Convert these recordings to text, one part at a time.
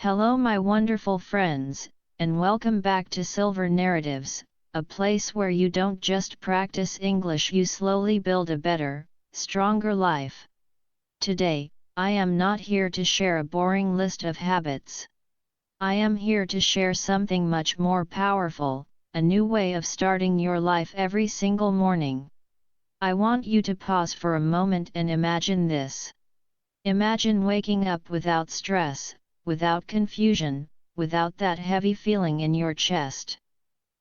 Hello my wonderful friends, and welcome back to Silver Narratives, a place where you don't just practice English, you slowly build a better, stronger life. Today, I am not here to share a boring list of habits. I am here to share something much more powerful, a new way of starting your life every single morning. I want you to pause for a moment and imagine this. Imagine waking up without stress, without confusion, without that heavy feeling in your chest.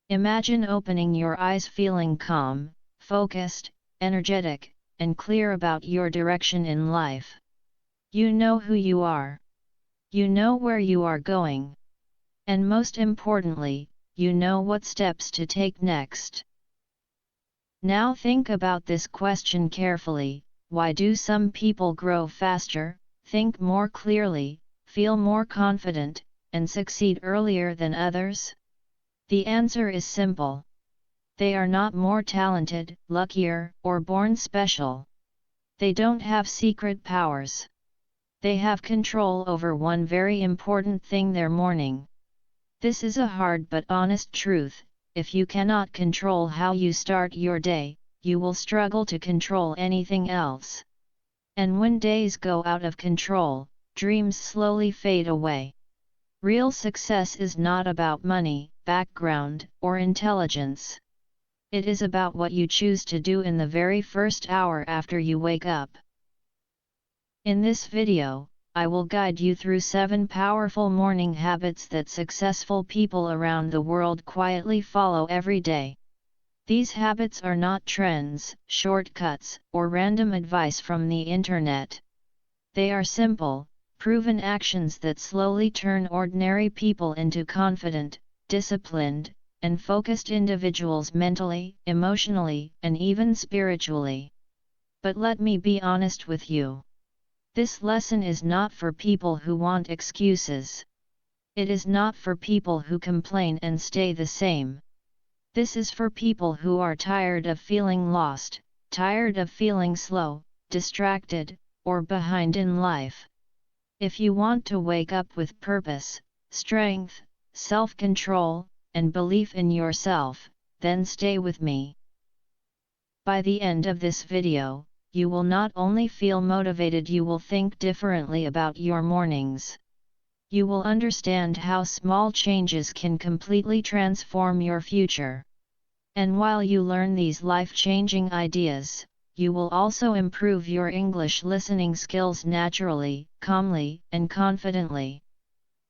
Imagine opening your eyes feeling calm, focused, energetic, and clear about your direction in life. You know who you are. You know where you are going. And most importantly, you know what steps to take next. Now think about this question carefully: why do some people grow faster, think more clearly, feel more confident, and succeed earlier than others? The answer is simple. They are not more talented, luckier, or born special. They don't have secret powers. They have control over one very important thing: their morning. This is a hard but honest truth. If you cannot control how you start your day, you will struggle to control anything else. And when days go out of control, dreams slowly fade away. Real success is not about money, background, or intelligence. It is about what you choose to do in the very first hour after you wake up. In this video, I will guide you through 7 powerful morning habits that successful people around the world quietly follow every day. These habits are not trends, shortcuts, or random advice from the internet. They are simple, proven actions that slowly turn ordinary people into confident, disciplined, and focused individuals mentally, emotionally, and even spiritually. But let me be honest with you. This lesson is not for people who want excuses. It is not for people who complain and stay the same. This is for people who are tired of feeling lost, tired of feeling slow, distracted, or behind in life. If you want to wake up with purpose, strength, self-control, and belief in yourself, then stay with me. By the end of this video, you will not only feel motivated, you will think differently about your mornings. You will understand how small changes can completely transform your future. And while you learn these life-changing ideas, you will also improve your English listening skills naturally, calmly, and confidently.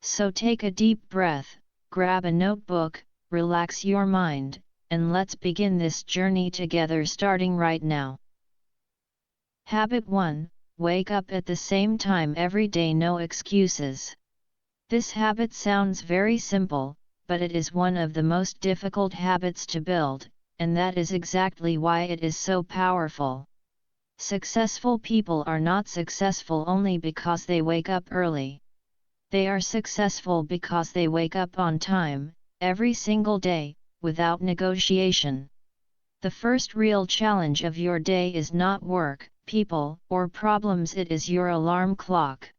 So take a deep breath, grab a notebook, relax your mind, and let's begin this journey together, starting right now. Habit 1: wake up at the same time every day, no excuses. This habit sounds very simple, but it is one of the most difficult habits to build, and that is exactly why it is so powerful. Successful people are not successful only because they wake up early. They are successful because they wake up on time, every single day, without negotiation. The first real challenge of your day is not work, people, or problems, it is your alarm clock.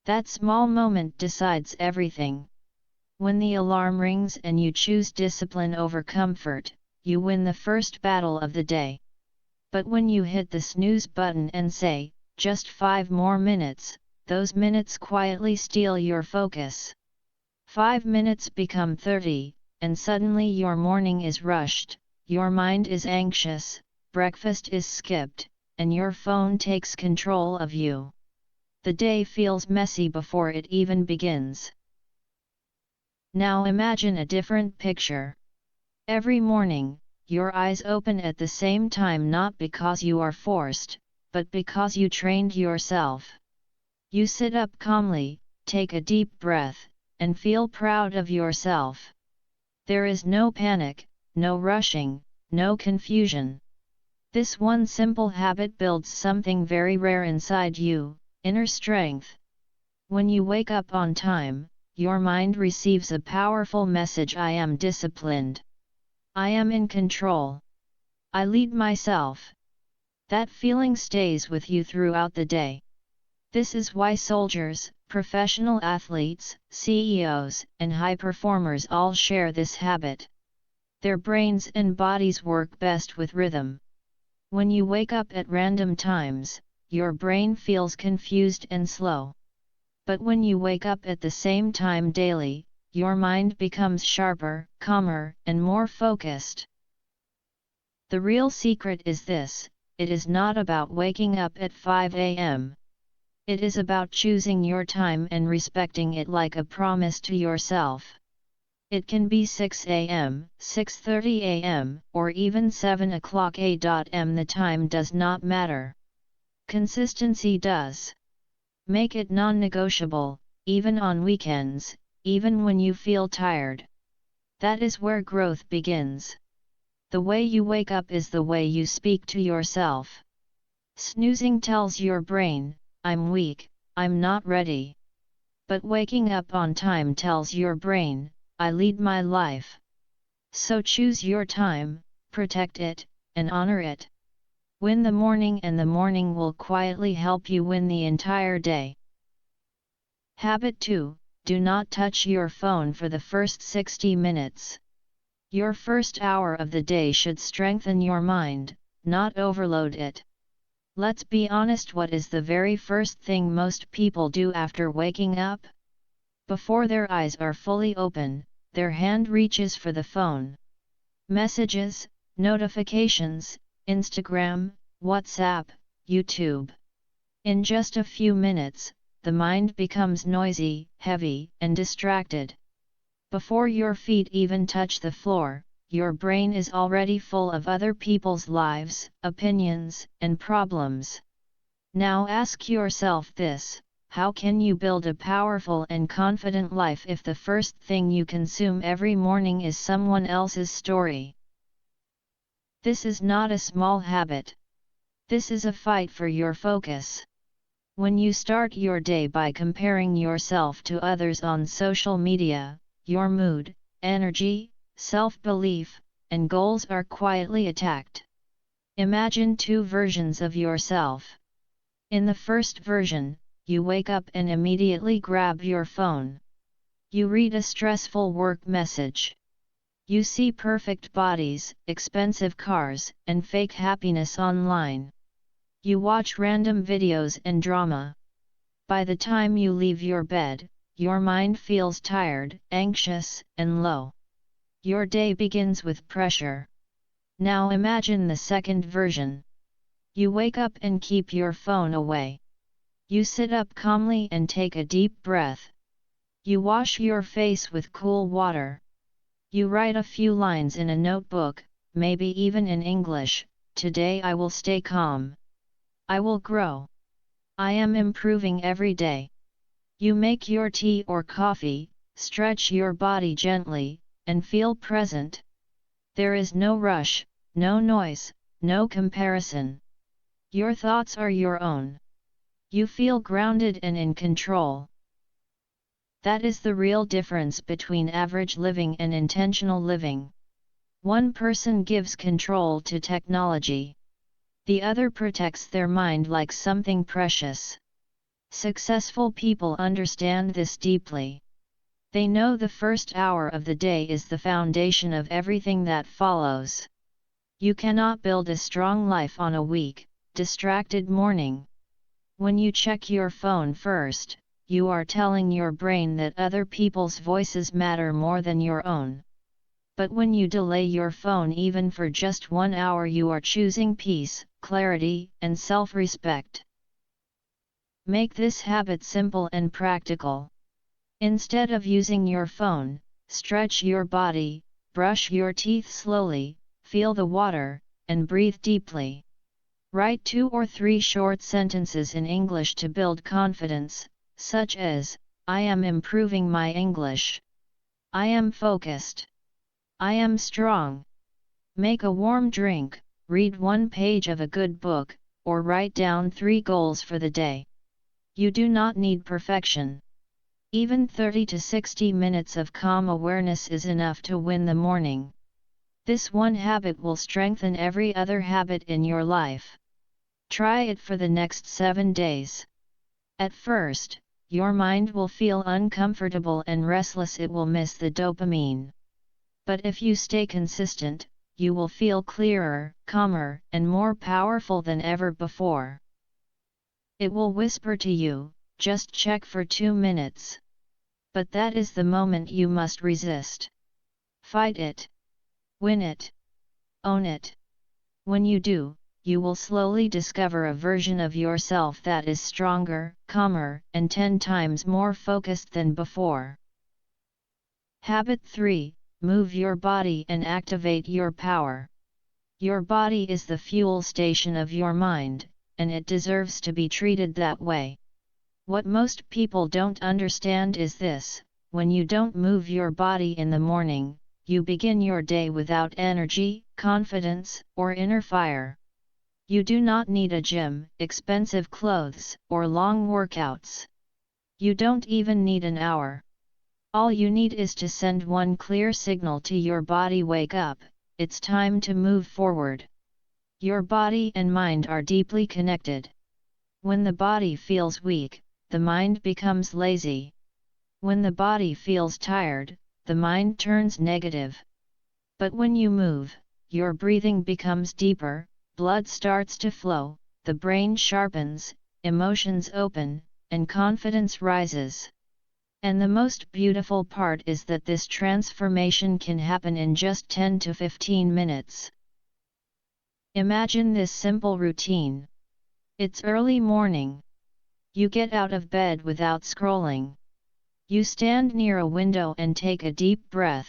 That small moment decides everything. When the alarm rings and you choose discipline over comfort, you win the first battle of the day. But when you hit the snooze button and say, just 5 more minutes, those minutes quietly steal your focus. 5 minutes become 30, and suddenly your morning is rushed, your mind is anxious, breakfast is skipped, and your phone takes control of you. The day feels messy before it even begins. Now imagine a different picture. Every morning, your eyes open at the same time, not because you are forced, but because you trained yourself. You sit up calmly, take a deep breath, and feel proud of yourself. There is no panic, no rushing, no confusion. This one simple habit builds something very rare inside you: inner strength. When you wake up on time, your mind receives a powerful message: I am disciplined. I am in control. I lead myself. That feeling stays with you throughout the day. This is why soldiers, professional athletes, CEOs, and high performers all share this habit. Their brains and bodies work best with rhythm. When you wake up at random times, your brain feels confused and slow. But when you wake up at the same time daily, your mind becomes sharper, calmer, and more focused. The real secret is this: it is not about waking up at 5 a.m. It is about choosing your time and respecting it like a promise to yourself. It can be 6 a.m., 6:30 a.m., or even 7 o'clock a.m. The time does not matter. Consistency does. Make it non-negotiable, even on weekends, even when you feel tired. That is where growth begins. The way you wake up is the way you speak to yourself. Snoozing tells your brain, "I'm weak, I'm not ready." But waking up on time tells your brain, "I lead my life." So choose your time, protect it, and honor it. Win the morning, and the morning will quietly help you win the entire day. Habit 2: do not touch your phone for the first 60 minutes. Your first hour of the day should strengthen your mind, not overload it. Let's be honest, what is the very first thing most people do after waking up? Before their eyes are fully open, their hand reaches for the phone. Messages, notifications, Instagram, WhatsApp, YouTube. In just a few minutes, the mind becomes noisy, heavy, and distracted. Before your feet even touch the floor, your brain is already full of other people's lives, opinions, and problems. Now ask yourself this: how can you build a powerful and confident life if the first thing you consume every morning is someone else's story? This is not a small habit. This is a fight for your focus. When you start your day by comparing yourself to others on social media, your mood, energy, self-belief, and goals are quietly attacked. Imagine two versions of yourself. In the first version, you wake up and immediately grab your phone. You read a stressful work message. You see perfect bodies, expensive cars, and fake happiness online. You watch random videos and drama. By the time you leave your bed, your mind feels tired, anxious, and low. Your day begins with pressure. Now imagine the second version. You wake up and keep your phone away. You sit up calmly and take a deep breath. You wash your face with cool water. You write a few lines in a notebook, maybe even in English: "Today I will stay calm. I will grow. I am improving every day." You make your tea or coffee, stretch your body gently, and feel present. There is no rush, no noise, no comparison. Your thoughts are your own. You feel grounded and in control. That is the real difference between average living and intentional living. One person gives control to technology. The other protects their mind like something precious. Successful people understand this deeply. They know the first hour of the day is the foundation of everything that follows. You cannot build a strong life on a weak, distracted morning. When you check your phone first, you are telling your brain that other people's voices matter more than your own. But when you delay your phone even for just 1 hour, you are choosing peace, clarity, and self-respect. Make this habit simple and practical. Instead of using your phone, stretch your body, brush your teeth slowly, feel the water, and breathe deeply. Write 2 or 3 short sentences in English to build confidence, such as, "I am improving my English." "I am focused." "I am strong." Make a warm drink, read 1 page of a good book, or write down 3 goals for the day. You do not need perfection. Even 30 to 60 minutes of calm awareness is enough to win the morning. This one habit will strengthen every other habit in your life. Try it for the next 7 days. At first, your mind will feel uncomfortable and restless, it will miss the dopamine. But if you stay consistent, you will feel clearer, calmer, and more powerful than ever before. It will whisper to you, just check for 2 minutes. But that is the moment you must resist. Fight it. Win it. Own it. When you do, you will slowly discover a version of yourself that is stronger, calmer, and 10 times more focused than before. Habit 3. Move your body and activate your power. Your body is the fuel station of your mind, and it deserves to be treated that way. What most people don't understand is this: when you don't move your body in the morning, you begin your day without energy, confidence, or inner fire. You do not need a gym, expensive clothes, or long workouts. You don't even need an hour. All you need is to send one clear signal to your body: wake up, it's time to move forward. Your body and mind are deeply connected. When the body feels weak, the mind becomes lazy. When the body feels tired, the mind turns negative. But when you move, your breathing becomes deeper, blood starts to flow, the brain sharpens, emotions open, and confidence rises. And the most beautiful part is that this transformation can happen in just 10 to 15 minutes. Imagine this simple routine. It's early morning. You get out of bed without scrolling. You stand near a window and take a deep breath.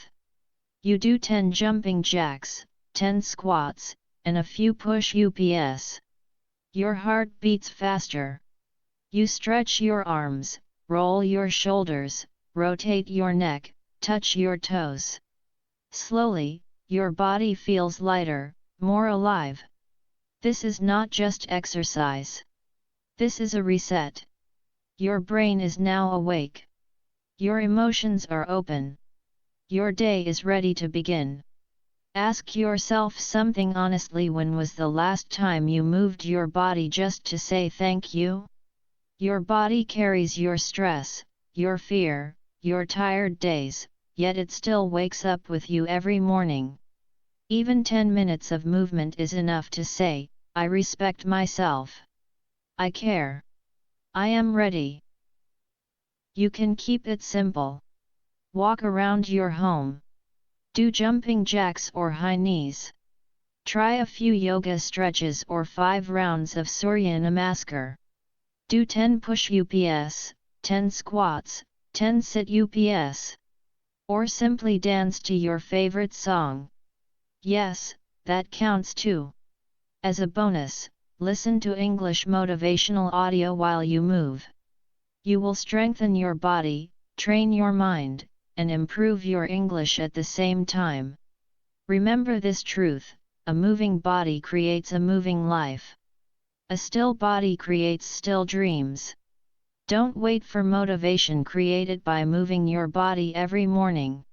You do 10 jumping jacks, 10 squats, and a few push-ups. Your heart beats faster. You stretch your arms, roll your shoulders, rotate your neck, touch your toes. Slowly, your body feels lighter, more alive. This is not just exercise. This is a reset. Your brain is now awake. Your emotions are open. Your day is ready to begin. Ask yourself something honestly: when was the last time you moved your body just to say thank you? Your body carries your stress, your fear, your tired days, yet it still wakes up with you every morning. Even 10 minutes of movement is enough to say, I respect myself. I care. I am ready. You can keep it simple. Walk around your home. Do jumping jacks or high knees. Try a few yoga stretches or 5 rounds of Surya Namaskar. Do 10 push-ups, 10 squats, 10 sit-ups. Or simply dance to your favorite song. Yes, that counts too. As a bonus, listen to English motivational audio while you move. You will strengthen your body, train your mind, and improve your English at the same time. Remember this truth: a moving body creates a moving life. A still body creates still dreams. Don't wait for motivation, create it by moving your body every morning.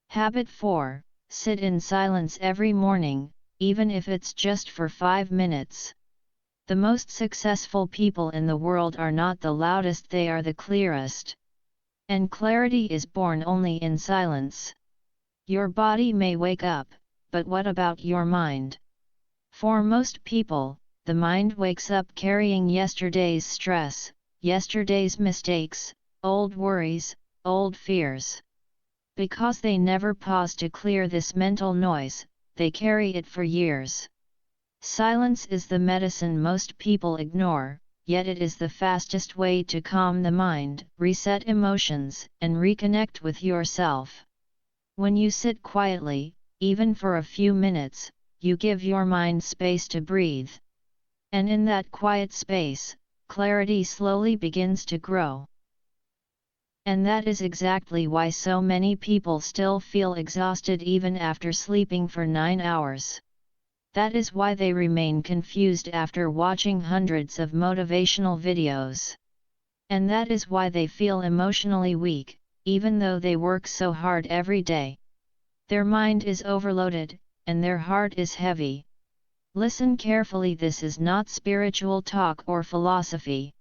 Habit 4. Sit in silence every morning, even if it's just for 5 minutes. The most successful people in the world are not the loudest, they are the clearest. And clarity is born only in silence. Your body may wake up, but what about your mind? For most people, the mind wakes up carrying yesterday's stress, yesterday's mistakes, old worries, old fears. Because they never pause to clear this mental noise, they carry it for years. Silence is the medicine most people ignore, yet it is the fastest way to calm the mind, reset emotions, and reconnect with yourself. When you sit quietly, even for a few minutes, you give your mind space to breathe. And in that quiet space, clarity slowly begins to grow. And that is exactly why so many people still feel exhausted even after sleeping for 9 hours. That is why they remain confused after watching hundreds of motivational videos. And that is why they feel emotionally weak, even though they work so hard every day. Their mind is overloaded, and their heart is heavy. Listen carefully, this is not spiritual talk or philosophy.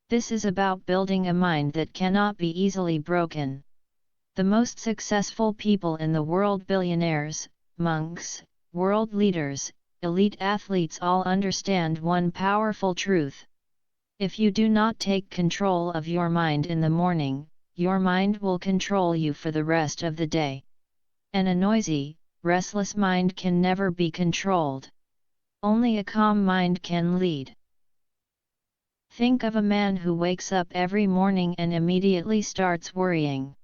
This is about building a mind that cannot be easily broken. The most successful people in the world, billionaires, monks, world leaders, elite athletes, all understand one powerful truth. If you do not take control of your mind in the morning, your mind will control you for the rest of the day. And a noisy, restless mind can never be controlled. Only a calm mind can lead. Think of a man who wakes up every morning and immediately starts worrying.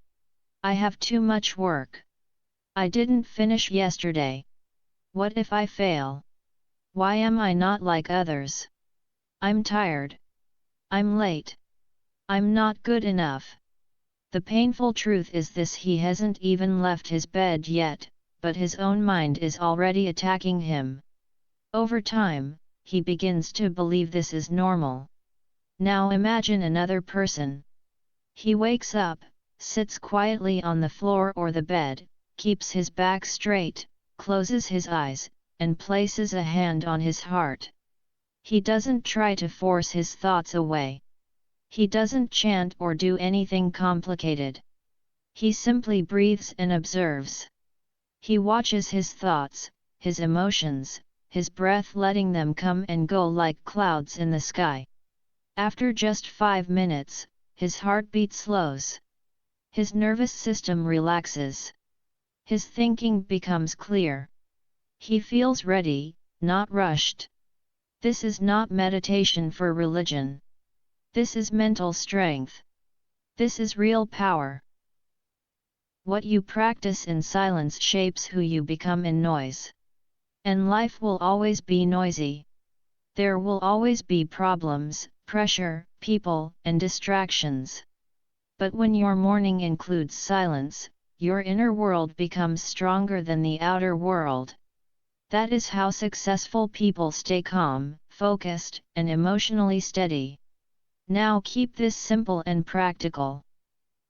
I have too much work. I didn't finish yesterday. What if I fail? Why am I not like others? I'm tired. I'm late. I'm not good enough. The painful truth is this: he hasn't even left his bed yet, but his own mind is already attacking him. Over time, he begins to believe this is normal. Now imagine another person. He wakes up, sits quietly on the floor or the bed, keeps his back straight, closes his eyes, and places a hand on his heart. He doesn't try to force his thoughts away. He doesn't chant or do anything complicated. He simply breathes and observes. He watches his thoughts, his emotions, his breath, letting them come and go like clouds in the sky. After just 5 minutes, his heartbeat slows. His nervous system relaxes. His thinking becomes clear. He feels ready, not rushed. This is not meditation for religion. This is mental strength. This is real power. What you practice in silence shapes who you become in noise. And life will always be noisy. There will always be problems, pressure, people, and distractions. But when your morning includes silence, your inner world becomes stronger than the outer world. That is how successful people stay calm, focused, and emotionally steady. Now keep this simple and practical.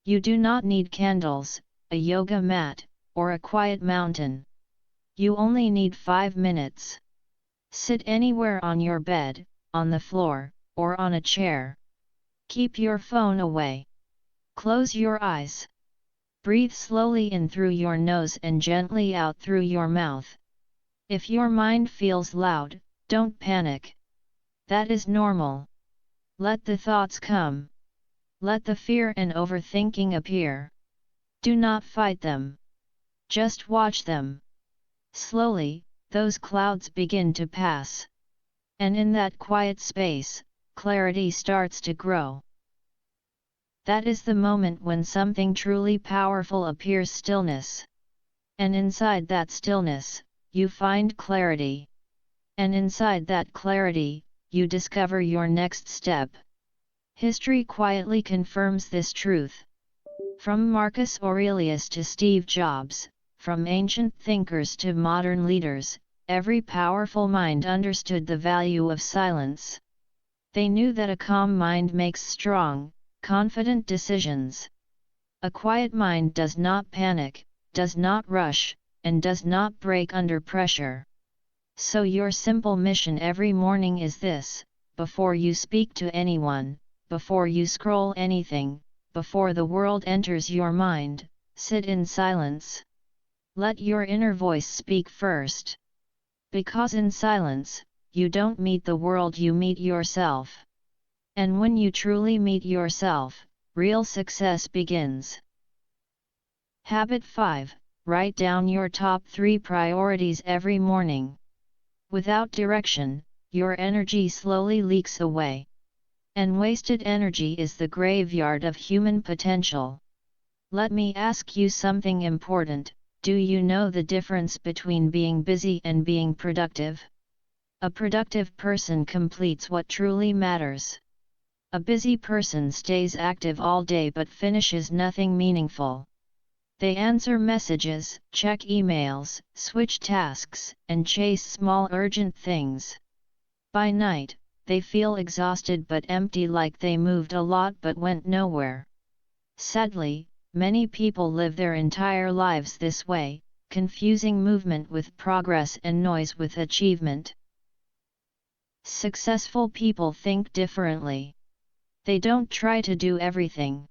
You do not need candles, a yoga mat, or a quiet mountain. You only need 5 minutes. Sit anywhere on your bed, on the floor, or on a chair. Keep your phone away. Close your eyes. Breathe slowly in through your nose and gently out through your mouth. If your mind feels loud, don't panic. That is normal. Let the thoughts come. Let the fear and overthinking appear. Do not fight them. Just watch them. Slowly, those clouds begin to pass. And in that quiet space, clarity starts to grow. That is the moment when something truly powerful appears: stillness. And inside that stillness, you find clarity. And inside that clarity, you discover your next step. History quietly confirms this truth. From Marcus Aurelius to Steve Jobs, from ancient thinkers to modern leaders, every powerful mind understood the value of silence. They knew that a calm mind makes strong, confident decisions. A quiet mind does not panic, does not rush, and does not break under pressure. So your simple mission every morning is this: before you speak to anyone, before you scroll anything, before the world enters your mind, sit in silence. Let your inner voice speak first. Because in silence, you don't meet the world, you meet yourself. And when you truly meet yourself, real success begins. Habit 5. Write down your top 3 priorities every morning. Without direction, your energy slowly leaks away. And wasted energy is the graveyard of human potential. Let me ask you something important: do you know the difference between being busy and being productive? A productive person completes what truly matters. A busy person stays active all day but finishes nothing meaningful. They answer messages, check emails, switch tasks, and chase small urgent things. By night, they feel exhausted but empty, like they moved a lot but went nowhere. Sadly, many people live their entire lives this way, confusing movement with progress and noise with achievement. Successful people think differently. They don't try to do everything.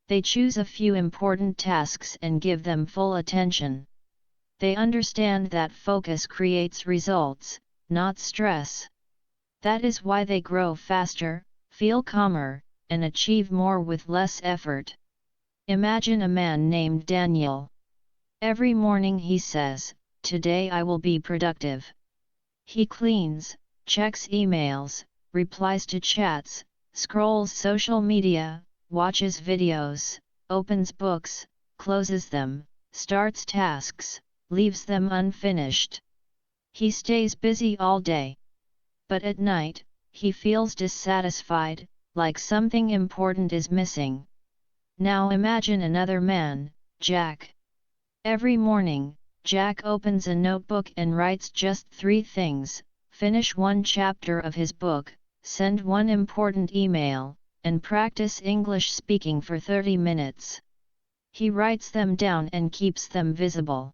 They choose a few important tasks and give them full attention. They understand that focus creates results, not stress. That is why they grow faster, feel calmer, and achieve more with less effort. Imagine a man named Daniel. Every morning he says, "Today I will be productive." He cleans, checks emails, replies to chats, scrolls social media, watches videos, opens books, closes them, starts tasks, leaves them unfinished. He stays busy all day. But at night, he feels dissatisfied, like something important is missing. Now imagine another man, Jack. Every morning, Jack opens a notebook and writes just 3 things: finish 1 chapter of his book, send 1 important email, and practice English speaking for 30 minutes. He writes them down and keeps them visible.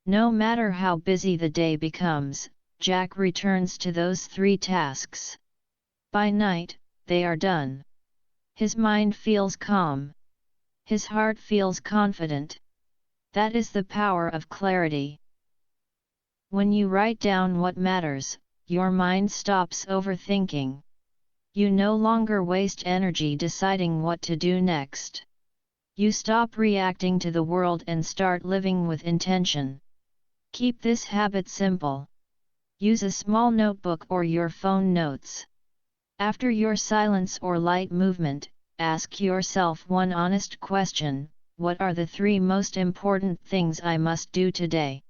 No matter how busy the day becomes, Jack returns to those 3 tasks. By night, they are done. His mind feels calm. His heart feels confident. That is the power of clarity. When you write down what matters, your mind stops overthinking. You no longer waste energy deciding what to do next. You stop reacting to the world and start living with intention. Keep this habit simple. Use a small notebook or your phone notes. After your silence or light movement, ask yourself one honest question: what are the 3 most important things I must do today?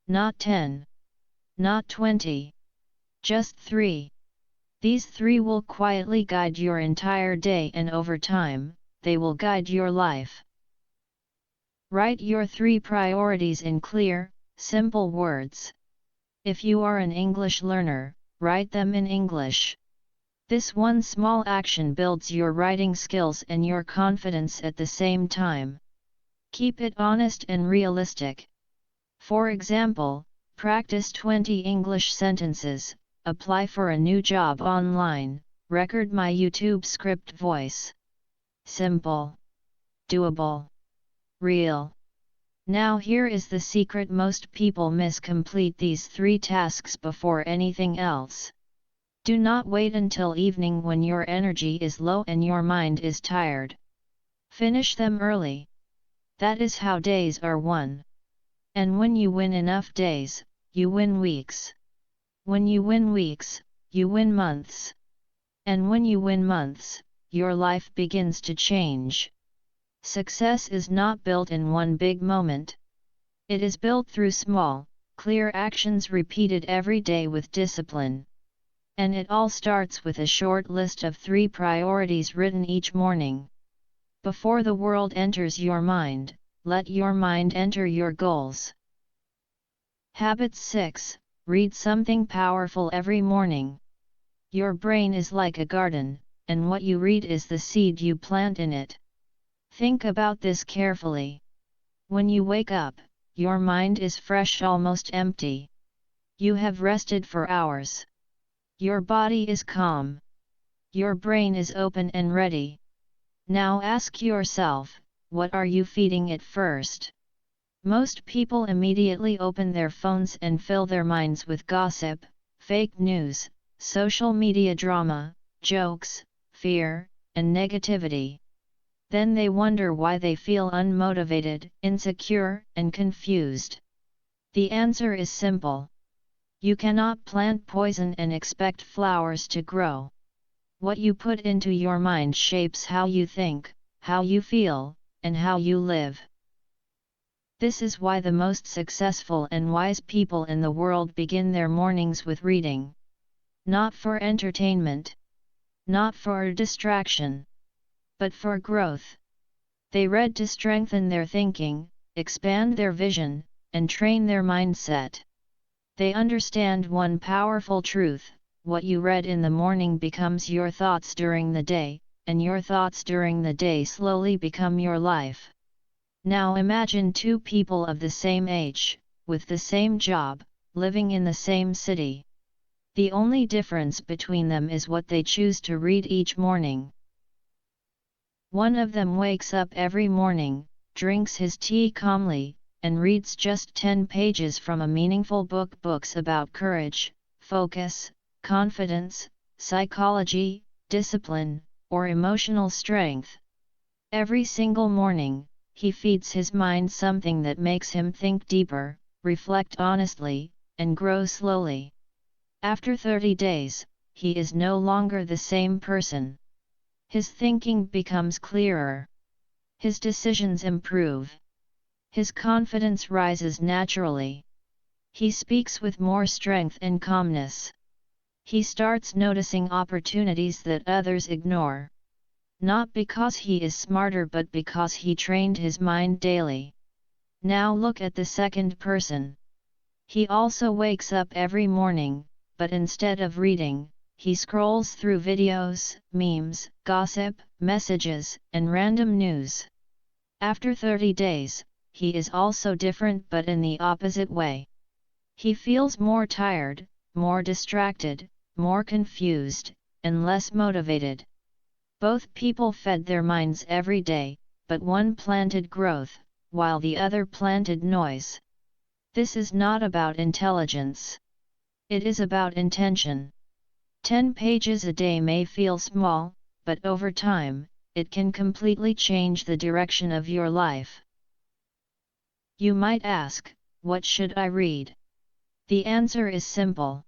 Not 10. Not 20. Just 3. These 3 will quietly guide your entire day, and over time, they will guide your life. Write your 3 priorities in clear, simple words. If you are an English learner, write them in English. This one small action builds your writing skills and your confidence at the same time. Keep it honest and realistic. For example, practice 20 English sentences, apply for a new job online, record my YouTube script voice. Simple. Doable. Real. Now here is the secret: most people miss: complete these 3 tasks before anything else. Do not wait until evening when your energy is low and your mind is tired. Finish them early. That is how days are won. And when you win enough days, you win weeks. When you win weeks, you win months. And when you win months, your life begins to change. Success is not built in one big moment. It is built through small, clear actions repeated every day with discipline. And it all starts with a short list of 3 priorities written each morning. Before the world enters your mind, let your mind enter your goals. Habit 6. Read something powerful every morning. Your brain is like a garden, and what you read is the seed you plant in it. Think about this carefully. When you wake up, your mind is fresh, almost empty. You have rested for hours. Your body is calm. Your brain is open and ready. Now ask yourself, what are you feeding it first? Most people immediately open their phones and fill their minds with gossip, fake news, social media drama, jokes, fear, and negativity. Then they wonder why they feel unmotivated, insecure, and confused. The answer is simple. You cannot plant poison and expect flowers to grow. What you put into your mind shapes how you think, how you feel, and how you live. This is why the most successful and wise people in the world begin their mornings with reading. Not for entertainment. Not for distraction. But for growth. They read to strengthen their thinking, expand their vision, and train their mindset. They understand one powerful truth: what you read in the morning becomes your thoughts during the day, and your thoughts during the day slowly become your life. Now imagine 2 people of the same age, with the same job, living in the same city. The only difference between them is what they choose to read each morning. One of them wakes up every morning, drinks his tea calmly, and reads just 10 pages from a meaningful book. Books about courage, focus, confidence, psychology, discipline, or emotional strength. Every single morning, he feeds his mind something that makes him think deeper, reflect honestly, and grow slowly. After 30 days, he is no longer the same person. His thinking becomes clearer. His decisions improve. His confidence rises naturally. He speaks with more strength and calmness. He starts noticing opportunities that others ignore. Not because he is smarter but because he trained his mind daily. Now look at the second person. He also wakes up every morning, but instead of reading, he scrolls through videos, memes, gossip, messages, and random news. After 30 days, he is also different but in the opposite way. He feels more tired, more distracted, more confused, and less motivated. Both people fed their minds every day, but one planted growth, while the other planted noise. This is not about intelligence. It is about intention. 10 pages a day may feel small, but over time, it can completely change the direction of your life. You might ask, what should I read? The answer is simple.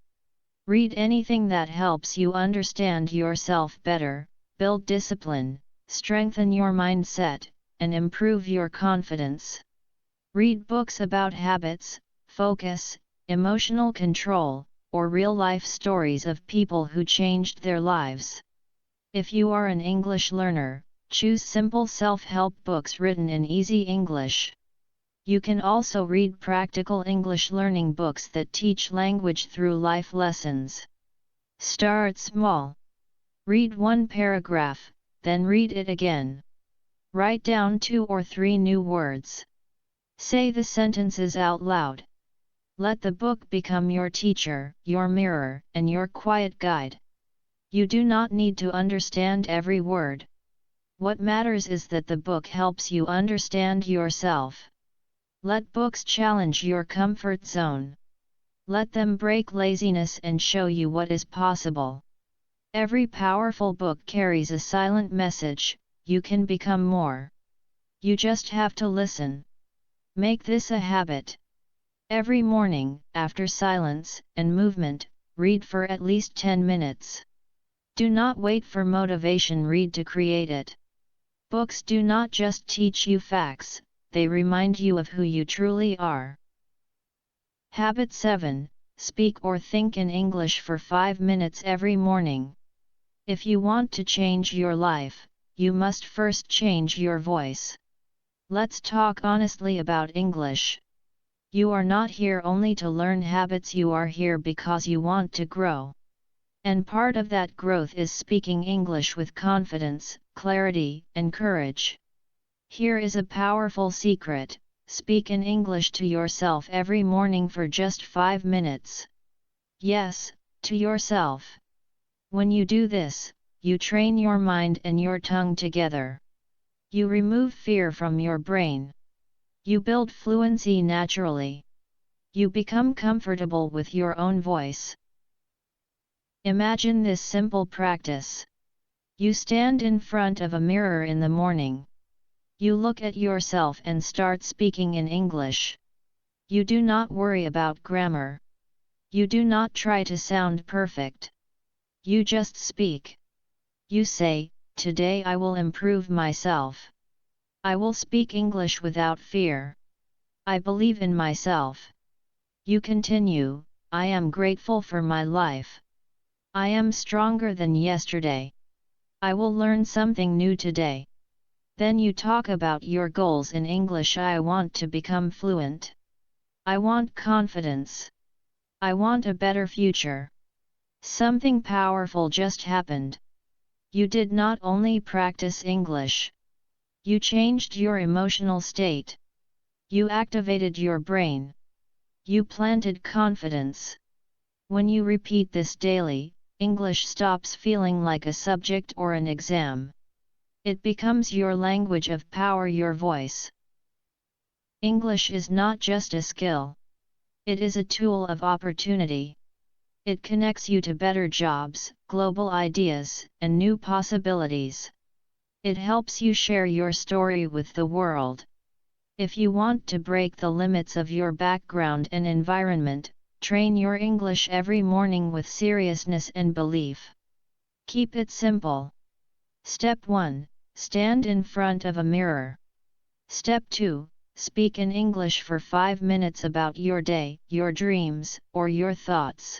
Read anything that helps you understand yourself better, build discipline, strengthen your mindset, and improve your confidence. Read books about habits, focus, emotional control, or real-life stories of people who changed their lives. If you are an English learner, choose simple self-help books written in easy English. You can also read practical English learning books that teach language through life lessons. Start small. Read one paragraph, then read it again. Write down 2 or 3 new words. Say the sentences out loud. Let the book become your teacher, your mirror, and your quiet guide. You do not need to understand every word. What matters is that the book helps you understand yourself. Let books challenge your comfort zone. Let them break laziness and show you what is possible. Every powerful book carries a silent message: you can become more. You just have to listen. Make this a habit. Every morning, after silence and movement, read for at least 10 minutes. Do not wait for motivation, read to create it. Books do not just teach you facts, they remind you of who you truly are. Habit 7. Speak or think in English for 5 minutes every morning. If you want to change your life, you must first change your voice. Let's talk honestly about English. You are not here only to learn habits, you are here because you want to grow. And part of that growth is speaking English with confidence, clarity, and courage. Here is a powerful secret: speak in English to yourself every morning for just 5 minutes. Yes, to yourself. When you do this, you train your mind and your tongue together. You remove fear from your brain. You build fluency naturally. You become comfortable with your own voice. Imagine this simple practice. You stand in front of a mirror in the morning. You look at yourself and start speaking in English. You do not worry about grammar. You do not try to sound perfect. You just speak. You say, "Today I will improve myself. I will speak English without fear. I believe in myself." You continue, "I am grateful for my life. I am stronger than yesterday. I will learn something new today." Then you talk about your goals in English. I want to become fluent. I want confidence. I want a better future. Something powerful just happened. You did not only practice English. You changed your emotional state. You activated your brain. You planted confidence. When you repeat this daily, English stops feeling like a subject or an exam. It becomes your language of power, your voice. English is not just a skill. It is a tool of opportunity. It connects you to better jobs, global ideas, and new possibilities. It helps you share your story with the world. If you want to break the limits of your background and environment, train your English every morning with seriousness and belief. Keep it simple. Step 1. Stand in front of a mirror. Step 2. Speak in English for 5 minutes about your day, your dreams, or your thoughts.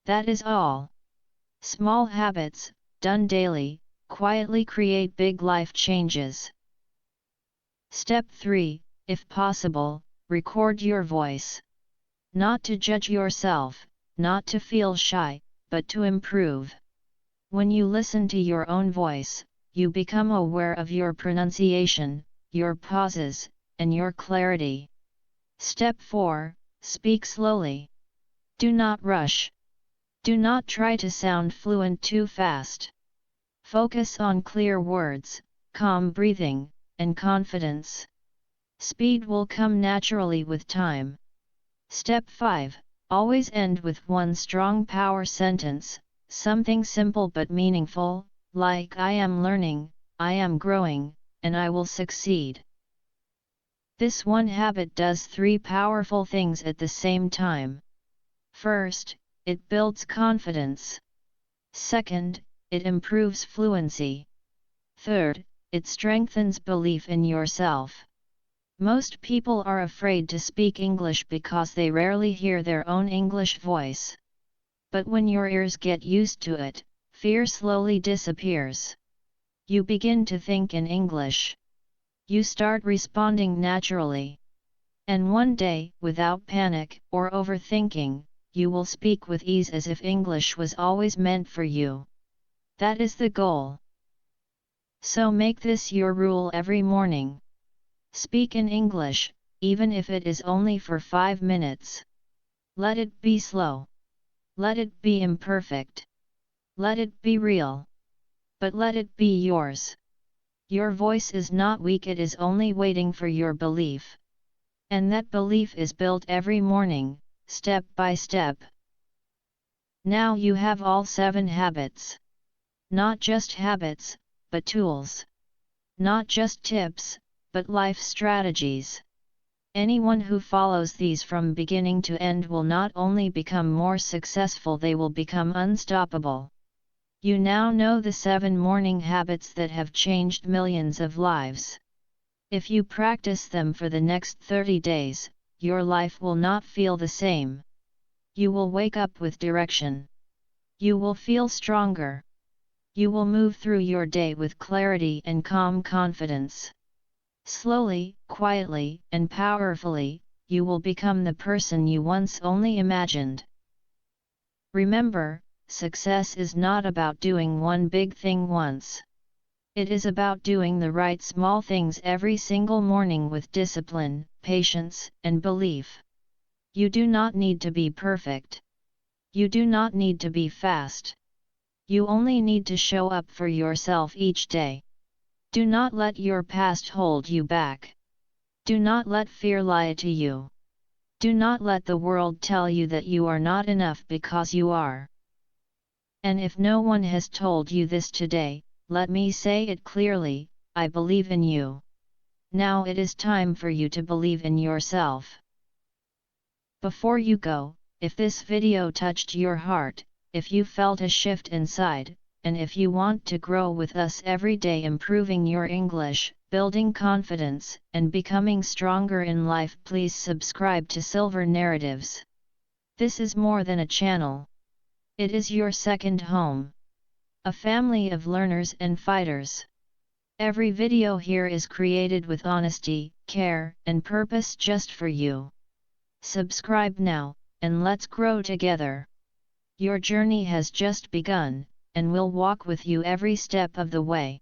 That is all. Small habits, done daily, quietly create big life changes. Step 3. If possible, record your voice. Not to judge yourself, not to feel shy, but to improve. When you listen to your own voice, you become aware of your pronunciation, your pauses, and your clarity. Step 4. Speak slowly. Do not rush. Do not try to sound fluent too fast. Focus on clear words, calm breathing, and confidence. Speed will come naturally with time. Step 5. Always end with one strong power sentence, something simple but meaningful, like I am learning, I am growing, and I will succeed. This one habit does 3 powerful things at the same time. First, it builds confidence. Second, it improves fluency. Third, it strengthens belief in yourself. Most people are afraid to speak English because they rarely hear their own English voice. But when your ears get used to it, fear slowly disappears. You begin to think in English. You start responding naturally. And one day, without panic or overthinking, you will speak with ease as if English was always meant for you. That is the goal. So make this your rule every morning. Speak in English, even if it is only for 5 minutes. Let it be slow. Let it be imperfect. Let it be real. But let it be yours. Your voice is not weak, it is only waiting for your belief. And that belief is built every morning, step by step. Now you have all 7 habits. Not just habits, but tools. Not just tips, but life strategies. Anyone who follows these from beginning to end will not only become more successful, they will become unstoppable. You now know the 7 morning habits that have changed millions of lives. If you practice them for the next 30 days, your life will not feel the same. You will wake up with direction. You will feel stronger. You will move through your day with clarity and calm confidence. Slowly, quietly, and powerfully, you will become the person you once only imagined. Remember, success is not about doing one big thing once. It is about doing the right small things every single morning with discipline, patience, and belief. You do not need to be perfect. You do not need to be fast. You only need to show up for yourself each day. Do not let your past hold you back. Do not let fear lie to you. Do not let the world tell you that you are not enough, because you are. And if no one has told you this today, let me say it clearly, I believe in you. Now it is time for you to believe in yourself. Before you go, if this video touched your heart, if you felt a shift inside, and if you want to grow with us every day, improving your English, building confidence, and becoming stronger in life, please subscribe to Silver Narratives. This is more than a channel. It is your second home. A family of learners and fighters. Every video here is created with honesty, care, and purpose just for you. Subscribe now, and let's grow together. Your journey has just begun, and we'll walk with you every step of the way.